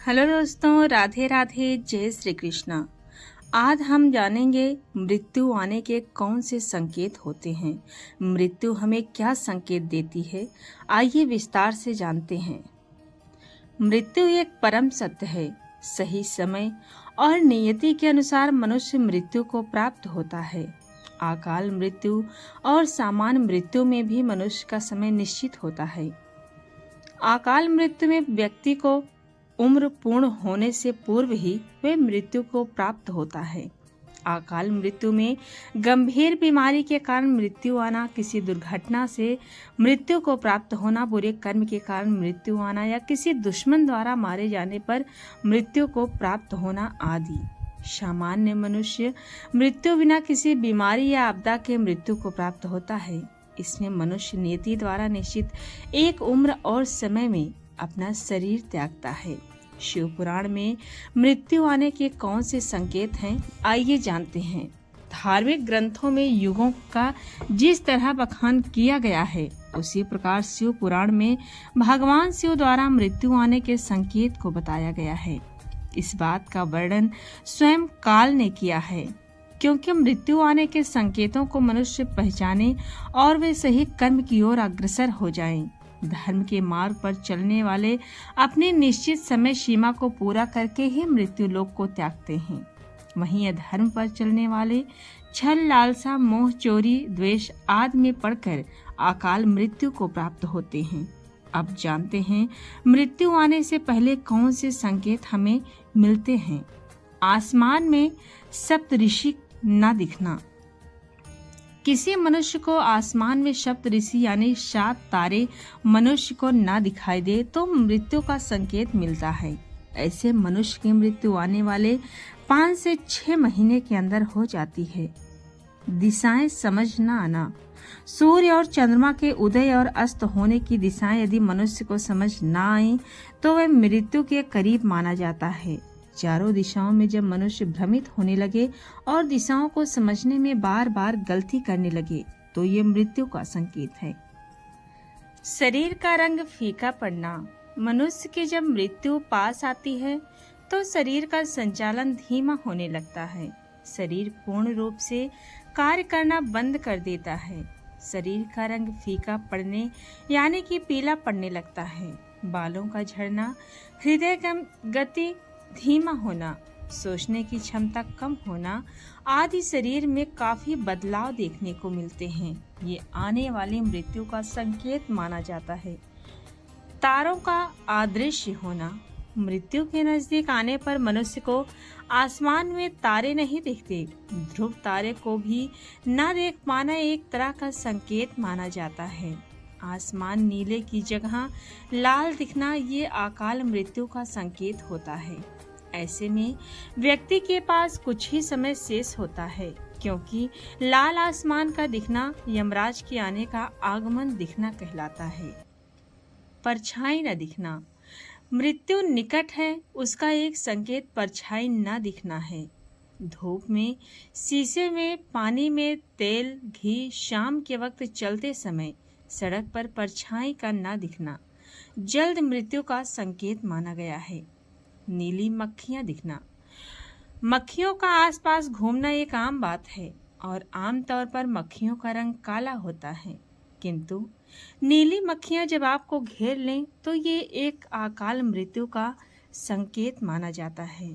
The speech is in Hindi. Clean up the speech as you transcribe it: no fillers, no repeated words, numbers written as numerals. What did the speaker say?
हेलो दोस्तों, राधे राधे, जय श्री कृष्णा। आज हम जानेंगे मृत्यु आने के कौन से संकेत होते हैं। मृत्यु हमें क्या संकेत देती है, आइए विस्तार से जानते हैं। मृत्यु एक परम सत्य है। सही समय और नियति के अनुसार मनुष्य मृत्यु को प्राप्त होता है। अकाल मृत्यु और सामान्य मृत्यु में भी मनुष्य का समय निश्चित होता है। अकाल मृत्यु में व्यक्ति को उम्र पूर्ण होने से पूर्व ही वे मृत्यु को प्राप्त होता है। अकाल मृत्यु में गंभीर बीमारी के कारण मृत्यु आना, किसी दुर्घटना से मृत्यु को प्राप्त होना, बुरे कर्म के कारण मृत्यु आना या किसी दुश्मन द्वारा मारे जाने पर मृत्यु को प्राप्त होना आदि। सामान्य मनुष्य मृत्यु बिना किसी बीमारी या आपदा के मृत्यु को प्राप्त होता है। इसमें मनुष्य नियति द्वारा निश्चित एक उम्र और समय में अपना शरीर त्यागता है। शिव पुराण में मृत्यु आने के कौन से संकेत हैं, आइए जानते हैं। धार्मिक ग्रंथों में युगों का जिस तरह बखान किया गया है, उसी प्रकार शिव पुराण में भगवान शिव द्वारा मृत्यु आने के संकेत को बताया गया है। इस बात का वर्णन स्वयं काल ने किया है, क्योंकि मृत्यु आने के संकेतों को मनुष्य पहचाने और वे सही कर्म की ओर अग्रसर हो जाएं। धर्म के मार्ग पर चलने वाले अपनी निश्चित समय सीमा को पूरा करके ही मृत्यु लोक को त्यागते हैं। वहीं अधर्म पर चलने वाले छल, लालसा, मोह, चोरी, द्वेष आदि में पड़कर अकाल मृत्यु को प्राप्त होते हैं। अब जानते हैं मृत्यु आने से पहले कौन से संकेत हमें मिलते हैं। आसमान में सप्त ऋषि न दिखना। किसी मनुष्य को आसमान में सप्त ऋषि यानी 7 तारे मनुष्य को न दिखाई दे तो मृत्यु का संकेत मिलता है। ऐसे मनुष्य की मृत्यु आने वाले 5 से 6 महीने के अंदर हो जाती है। दिशाएं समझ न आना। सूर्य और चंद्रमा के उदय और अस्त होने की दिशाएं यदि मनुष्य को समझ न आए तो वह मृत्यु के करीब माना जाता है। चारों दिशाओं में जब मनुष्य भ्रमित होने लगे और दिशाओं को समझने में बार बार गलती करने लगे तो ये मृत्यु का संकेत है। शरीर का रंग फीका पड़ना। मनुष्य की जब मृत्यु पास आती है तो शरीर का संचालन धीमा होने लगता है। शरीर पूर्ण रूप से कार्य करना बंद कर देता है। शरीर का रंग फीका पड़ने यानी कि पीला पड़ने लगता है। बालों का झड़ना, हृदय गति धीमा होना, सोचने की क्षमता कम होना आदि शरीर में काफी बदलाव देखने को मिलते हैं। ये आने वाली मृत्यु का संकेत माना जाता है। तारों का अदृश्य होना। मृत्यु के नजदीक आने पर मनुष्य को आसमान में तारे नहीं दिखते। ध्रुव तारे को भी न देख पाना एक तरह का संकेत माना जाता है। आसमान नीले की जगह लाल दिखना ये अकाल मृत्यु का संकेत होता है। ऐसे में व्यक्ति के पास कुछ ही समय शेष होता है, क्योंकि लाल आसमान का दिखना यमराज के आने का आगमन दिखना कहलाता है। परछाई न दिखना। मृत्यु निकट है, उसका एक संकेत परछाई न दिखना है। धूप में, शीशे में, पानी में, तेल, घी, शाम के वक्त चलते समय सड़क पर परछाई का न दिखना जल्द मृत्यु का संकेत माना गया है। नीली मक्खियां दिखना। मक्खियों का आसपास घूमना एक आम बात है और आमतौर पर मक्खियों का रंग काला होता है, किंतु नीली मक्खियां जब आपको घेर लें तो ये एक अकाल मृत्यु का संकेत माना जाता है।